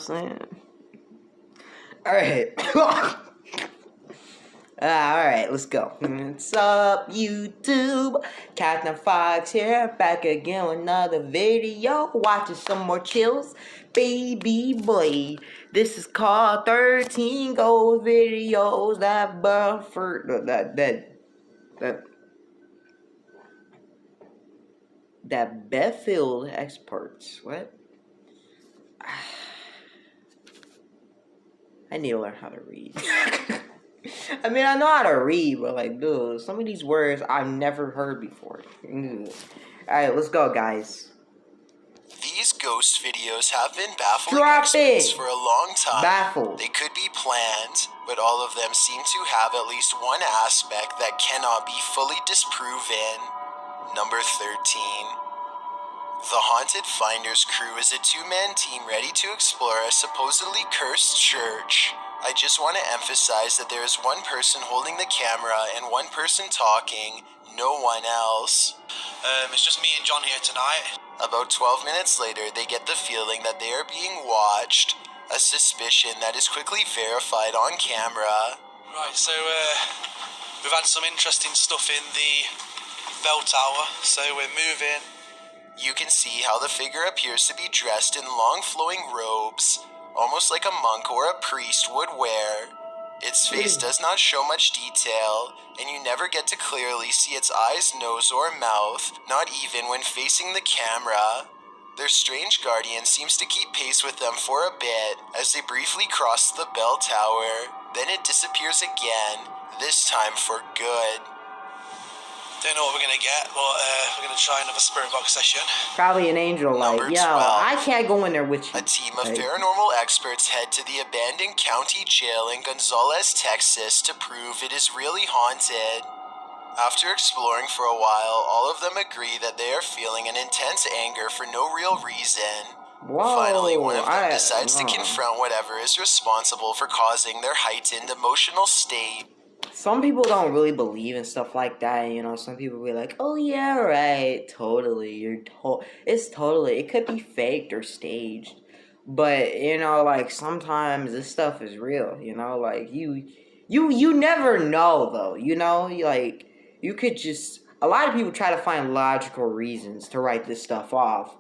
saying? Alright. Alright, let's go. What's up, YouTube? Captain Fox here, back again with another video. Watching some more chills, baby boy. This is called 13 Gold Videos that buffer that Bethfield experts. What? I need to learn how to read. I mean, I know how to read, but like, dude, some of these words I've never heard before. Alright, let's go, guys. These ghost videos have been baffling experts for a long time. Baffled. They could be planned, but all of them seem to have at least one aspect that cannot be fully disproven. Number 13. The Haunted Finders crew is a two-man team ready to explore a supposedly cursed church. I just want to emphasize that there is one person holding the camera and one person talking, no one else. It's just me and John here tonight. About 12 minutes later, they get the feeling that they are being watched, a suspicion that is quickly verified on camera. Right, so we've had some interesting stuff in the bell tower, so we're moving. You can see how the figure appears to be dressed in long flowing robes, almost like a monk or a priest would wear. Its face does not show much detail, and you never get to clearly see its eyes, nose, or mouth, not even when facing the camera. Their strange guardian seems to keep pace with them for a bit as they briefly cross the bell tower. Then it disappears again, this time for good. Don't know what we're gonna get, but we're gonna try another spirit box session. Probably an angel, like, Number yo, 12. I can't go in there with you. A team of paranormal experts head to the abandoned county jail in Gonzales, Texas to prove it is really haunted. After exploring for a while, all of them agree that they are feeling an intense anger for no real reason. Whoa, Finally, one of them decides to confront whatever is responsible for causing their heightened emotional state. Some people don't really believe in stuff like that, you know. Some people be like, "Oh yeah, right, totally." It could be faked or staged, but you know, like sometimes this stuff is real. You know, like you never know though. You know, like you could just. A lot of people try to find logical reasons to write this stuff off,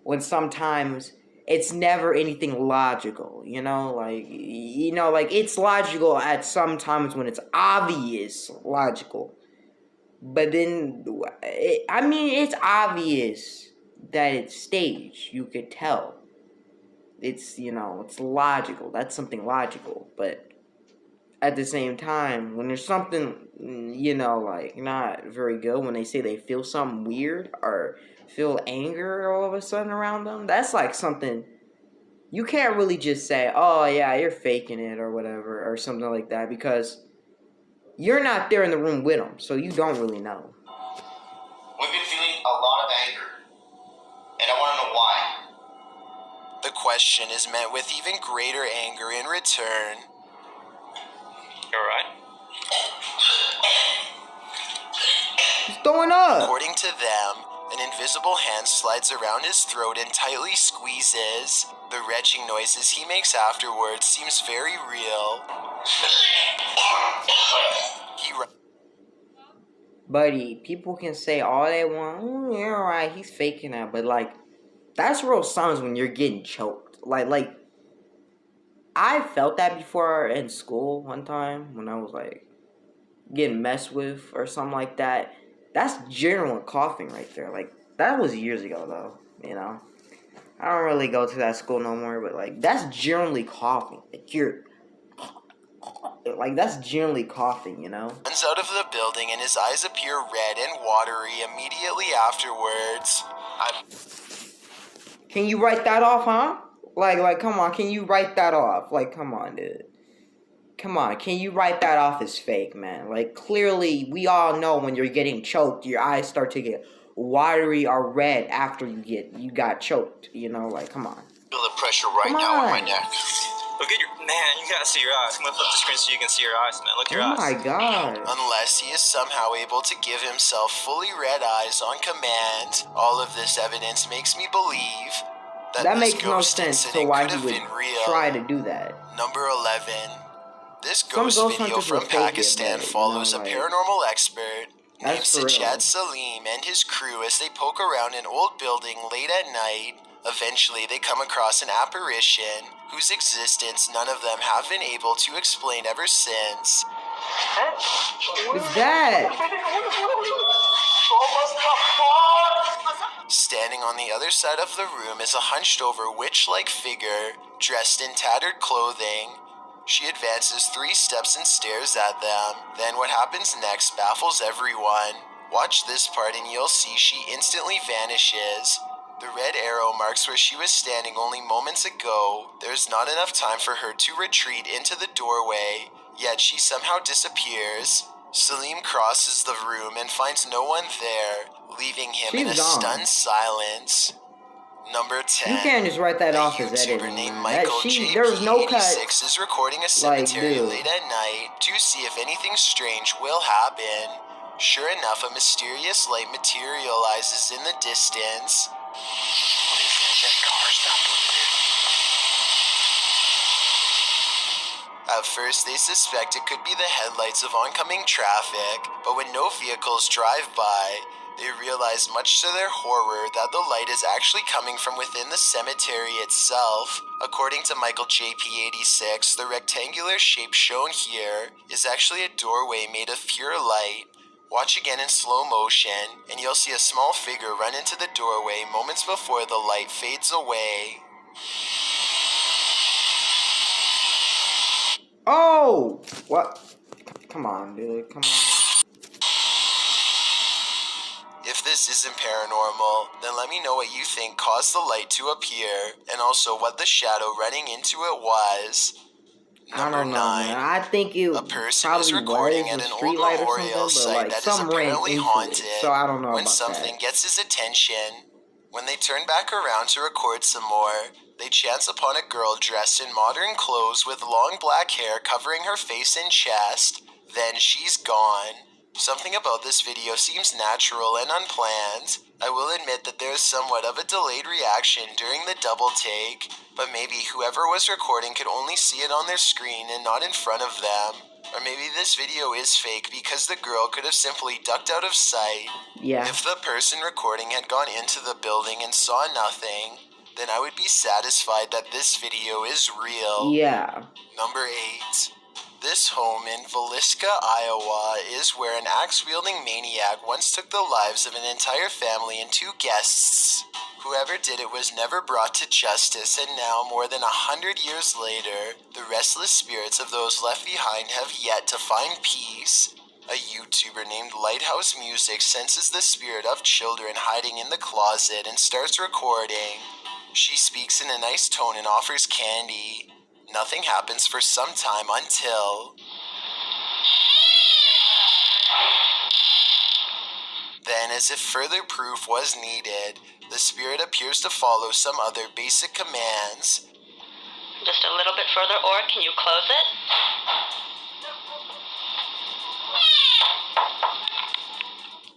when sometimes it's never anything logical, you know, like it's logical at some times when it's obvious logical, but then, it's obvious that it's staged, you could tell, it's, you know, it's logical, that's something logical, but at the same time, when there's something, you know, like, not very good, when they say they feel something weird, or feel anger all of a sudden around them, that's like something, you can't really just say, oh yeah, you're faking it, or whatever, or something like that, because you're not there in the room with them, so you don't really know. We've been feeling a lot of anger, and I want to know why. The question is met with even greater anger in return. You alright? He's throwing up! According to them, an invisible hand slides around his throat and tightly squeezes. The retching noises he makes afterwards seems very real. Buddy, people can say all they want, you're right, he's faking that, but like, that's real signs when you're getting choked. Like, I felt that before in school one time, when I was like, getting messed with, or something like that. That's genuine coughing right there. Like, that was years ago, though, you know. I don't really go to that school no more, but, like, that's generally coughing. Like, that's generally coughing, you know. Runs out of the building and his eyes appear red and watery immediately afterwards. Can you write that off, huh? Like, come on, can you write that off? Like, come on, dude. Come on, can you write that off as fake, man? Like, clearly, we all know when you're getting choked, your eyes start to get watery or red after you got choked. You know, like, come on. Feel the pressure right now on my neck. Look at your man. You gotta see your eyes. I'm gonna flip the screen so you can see your eyes, man. Look at your eyes. Oh my god. Unless he is somehow able to give himself fully red eyes on command. All of this evidence makes me believe That this makes no ghost sense to incident why could he have would been real. try to do that. Number 11. This Some ghost ghost video hunters from will fake it, Pakistan but, follows like, a paranormal expert named that's for real. Sajjad Salim and his crew as they poke around an old building late at night. Eventually, they come across an apparition whose existence none of them have been able to explain ever since. What's that? Standing on the other side of the room is a hunched-over witch-like figure dressed in tattered clothing. She advances 3 steps and stares at them. Then what happens next baffles everyone. Watch this part and you'll see she instantly vanishes. The red arrow marks where she was standing only moments ago. There's not enough time for her to retreat into the doorway, yet she somehow disappears. Salim crosses the room and finds no one there, leaving him in a She's gone. stunned silence. Number 10. You can't just write that A off as YouTuber editing, named man. Michael There was no cut. JP86 is recording a Like, cemetery dude. late at night to see if anything strange will happen. Sure enough, a mysterious light materializes in the distance. At first, they suspect it could be the headlights of oncoming traffic, but when no vehicles drive by, they realize much to their horror that the light is actually coming from within the cemetery itself. According to Michael JP86, the rectangular shape shown here is actually a doorway made of pure light. Watch again in slow motion, and you'll see a small figure run into the doorway moments before the light fades away. Oh! What? Come on, dude. Come on. If this isn't paranormal, then let me know what you think caused the light to appear, and also what the shadow running into it was. I Number don't know, 9. man. I think it A person probably is recording was at a an old street light or memorial something, but site like that is some ran apparently into haunted. it. So I don't know When about something that. gets his attention, when they turn back around to record some more, they chance upon a girl dressed in modern clothes with long black hair covering her face and chest. Then she's gone. Something about this video seems natural and unplanned. I will admit that there is somewhat of a delayed reaction during the double take, but maybe whoever was recording could only see it on their screen and not in front of them. Or maybe this video is fake because the girl could have simply ducked out of sight. Yeah. If the person recording had gone into the building and saw nothing, then I would be satisfied that this video is real. Yeah. Number 8. This home in Villisca, Iowa is where an axe-wielding maniac once took the lives of an entire family and 2 guests. Whoever did it was never brought to justice, and now, more than 100 years later, the restless spirits of those left behind have yet to find peace. A YouTuber named Lighthouse Music senses the spirit of children hiding in the closet and starts recording. She speaks in a nice tone and offers candy. Nothing happens for some time until... Then, as if further proof was needed, the spirit appears to follow some other basic commands. Just a little bit further, or can you close it?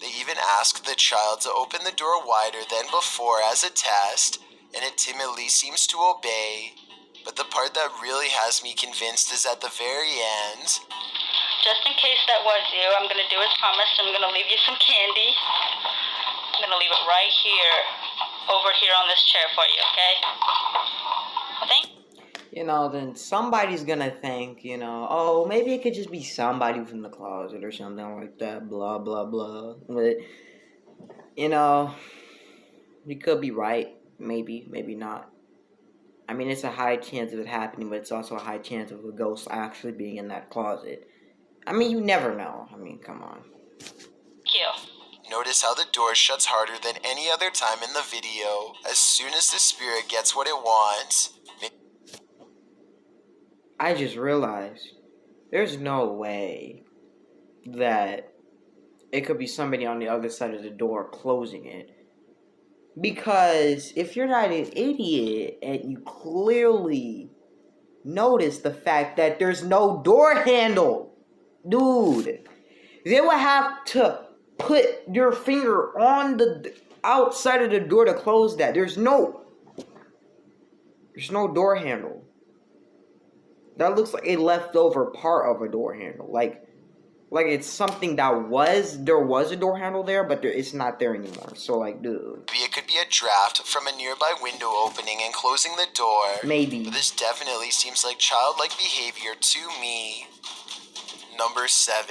They even ask the child to open the door wider than before as a test, and it timidly seems to obey. But the part that really has me convinced is at the very end. Just in case that was you, I'm going to do as promised. I'm going to leave you some candy. I'm going to leave it right here, over here on this chair for you, okay? Thank You know, then somebody's gonna think, you know, oh, maybe it could just be somebody from the closet or something like that, blah, blah, blah. But, you know, you could be right. Maybe, maybe not. I mean, it's a high chance of it happening, but it's also a high chance of a ghost actually being in that closet. I mean, you never know. I mean, come on. you. Notice how the door shuts harder than any other time in the video. As soon as the spirit gets what it wants. I just realized there's no way that it could be somebody on the other side of the door closing it. Because if you're not an idiot and you clearly notice the fact that there's no door handle, dude, they would have to put your finger on the outside of the door to close that. There's no There's no door handle. That looks like a leftover part of a door handle. Like it's something there was a door handle there, but it's not there anymore. So like, dude. Maybe it could be a draft from a nearby window opening and closing the door. Maybe. But this definitely seems like childlike behavior to me. Number 7.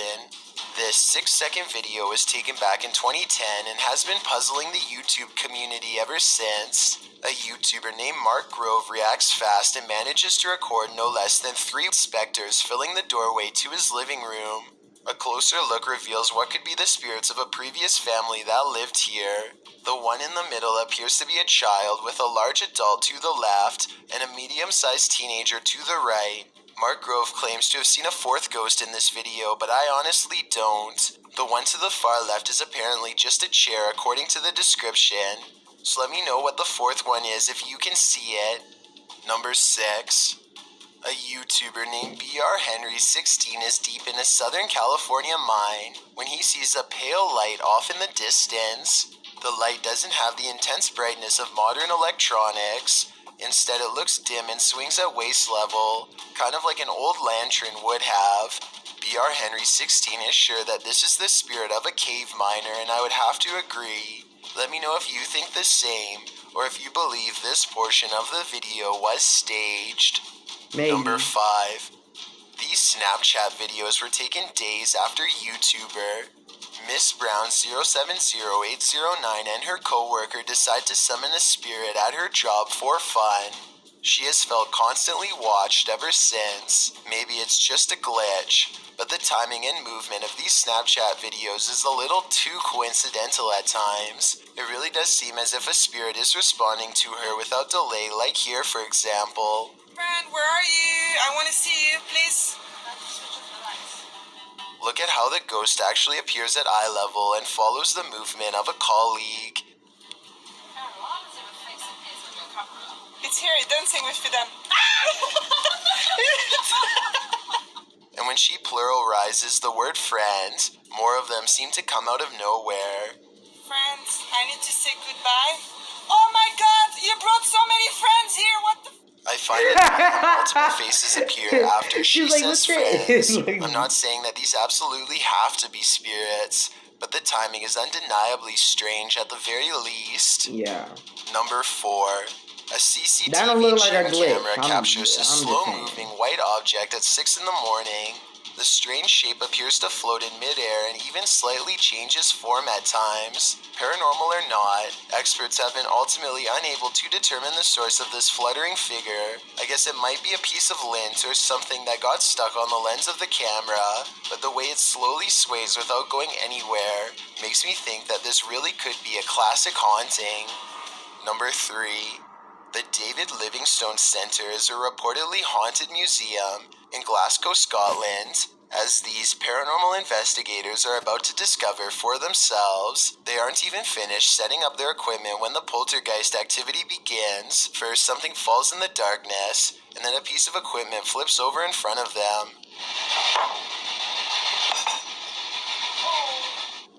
This 6-second video was taken back in 2010 and has been puzzling the YouTube community ever since. A YouTuber named Mark Grove reacts fast and manages to record no less than 3 specters filling the doorway to his living room. A closer look reveals what could be the spirits of a previous family that lived here. The one in the middle appears to be a child with a large adult to the left and a medium-sized teenager to the right. Mark Grove claims to have seen a 4th ghost in this video, but I honestly don't. The one to the far left is apparently just a chair according to the description. So let me know what the 4th one is if you can see it. Number 6. A YouTuber named BR Henry 16 is deep in a Southern California mine when he sees a pale light off in the distance. The light doesn't have the intense brightness of modern electronics. Instead, it looks dim and swings at waist level, kind of like an old lantern would have. BR Henry 16 is sure that this is the spirit of a cave miner, and I would have to agree. Let me know if you think the same, or if you believe this portion of the video was staged. Maybe. Number 5. These Snapchat videos were taken days after YouTuber Miss Brown 070809 and her co-worker decide to summon a spirit at her job for fun. She has felt constantly watched ever since. Maybe it's just a glitch, but the timing and movement of these Snapchat videos is a little too coincidental at times. It really does seem as if a spirit is responding to her without delay, like here for example. Friend, where are you? I want to see you, please. Look at how the ghost actually appears at eye level and follows the movement of a colleague. It's here, dancing with them. And when she pluralizes the word friend, more of them seem to come out of nowhere. Friends, I need to say goodbye. Oh my god, you brought so many friends here, what the I find it that multiple faces appear after she She's like, says "What's this?" friends. I'm not saying that these absolutely have to be spirits, but the timing is undeniably strange at the very least. Yeah. Number 4. A That don't look CCTV like a gym glitch. camera I'm captures a just saying. slow-moving white object at 6 in the morning. The strange shape appears to float in midair and even slightly changes form at times. Paranormal or not, experts have been ultimately unable to determine the source of this fluttering figure. I guess it might be a piece of lint or something that got stuck on the lens of the camera, but the way it slowly sways without going anywhere makes me think that this really could be a classic haunting. Number 3. The David Livingstone Centre is a reportedly haunted museum in Glasgow, Scotland. As these paranormal investigators are about to discover for themselves, they aren't even finished setting up their equipment when the poltergeist activity begins. First, something falls in the darkness, and then a piece of equipment flips over in front of them.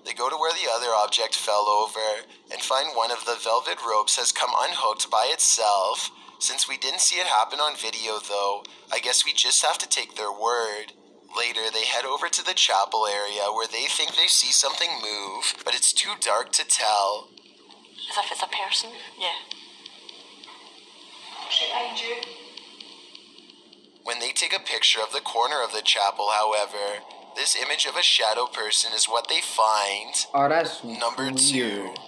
They go to where the other object fell over and find one of the velvet ropes has come unhooked by itself. Since we didn't see it happen on video though, I guess we just have to take their word. Later, they head over to the chapel area where they think they see something move, but it's too dark to tell. As if it's a person? Yeah. Behind you. When they take a picture of the corner of the chapel, however, this image of a shadow person is what they find. Oh, that's Number 2. weird.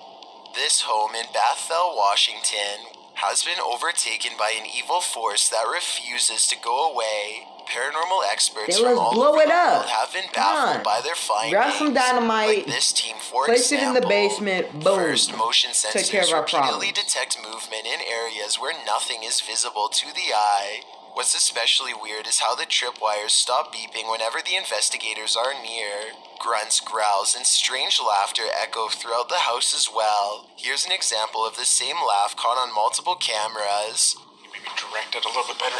This home in Bethel, Washington, has been overtaken by an evil force that refuses to go away. Paranormal experts Then from let's all blow over it the up. world have been Come baffled on. by their findings. Grab some dynamite, Like this team, for place it in the example. basement, boom. First, motion Take care sensors of our repeatedly problems. detect movement in areas where nothing is visible to the eye. What's especially weird is how the tripwires stop beeping whenever the investigators are near. Grunts, growls, and strange laughter echo throughout the house as well. Here's an example of the same laugh caught on multiple cameras. Maybe direct it a little bit better.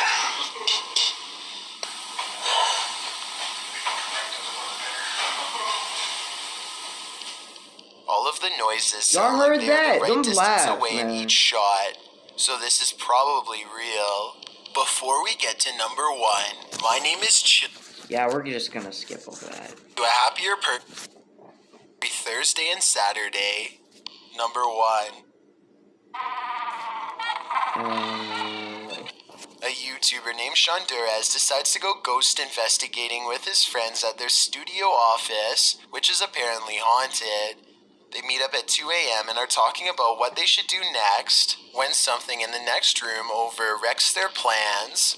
All of the noises Y'all sound like heard they're that? the right Them distance laughs, away in man. each shot. so this is probably real. Before we get to number 1, my name is Yeah, we're just gonna skip over that. To a happier every Thursday and Saturday. Number 1. A YouTuber named Shondurez decides to go ghost investigating with his friends at their studio office, which is apparently haunted. They meet up at 2 a.m. and are talking about what they should do next, when something in the next room overwrecks their plans.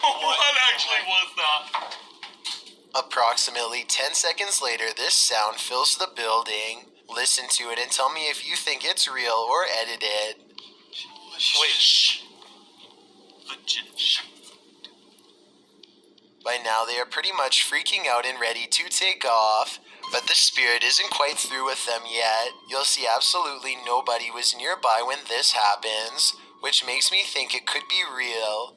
What actually was that? Approximately 10 seconds later, this sound fills the building. Listen to it and tell me if you think it's real or edited. Wait, shh. Legit, shh. By now, they are pretty much freaking out and ready to take off, but the spirit isn't quite through with them yet. You'll see absolutely nobody was nearby when this happens, which makes me think it could be real.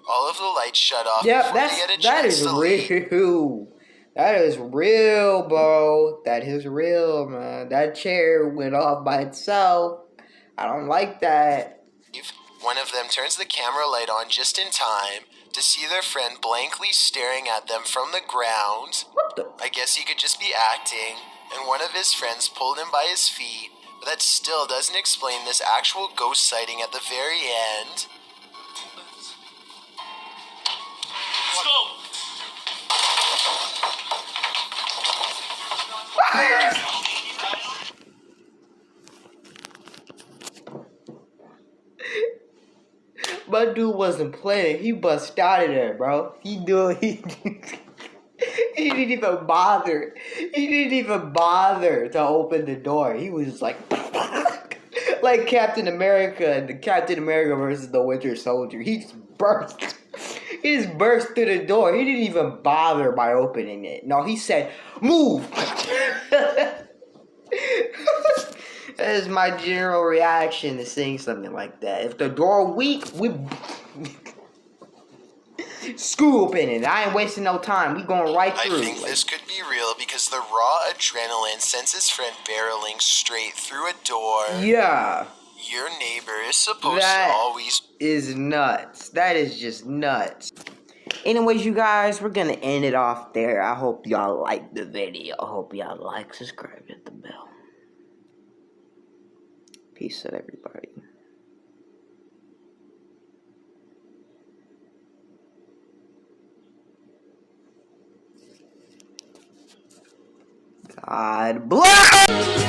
All of the lights shut off Yep, before they get a that chance is to leave. real. That is real, bro. That is real, man. That chair went off by itself. I don't like that. One of them turns the camera light on just in time to see their friend blankly staring at them from the ground. What the? I guess he could just be acting, and one of his friends pulled him by his feet, but that still doesn't explain this actual ghost sighting at the very end. Let's go! My dude wasn't playing. He bust out of there, bro. He didn't even bother. He didn't even bother to open the door. He was just like, like Captain America and the Captain America versus the Winter Soldier. He just burst. He just burst through the door. He didn't even bother by opening it. No, he said, "Move." That is my general reaction to seeing something like that. If the door weak, we screw open it. I ain't wasting no time. We going right through. I think this could be real because the raw adrenaline sends his friend barreling straight through a door. Yeah. Your neighbor is supposed That to always... is nuts. That is just nuts. Anyways, you guys, we're gonna end it off there. I hope y'all liked the video. I hope y'all like, subscribe, hit the bell. Peace out, everybody. God bless.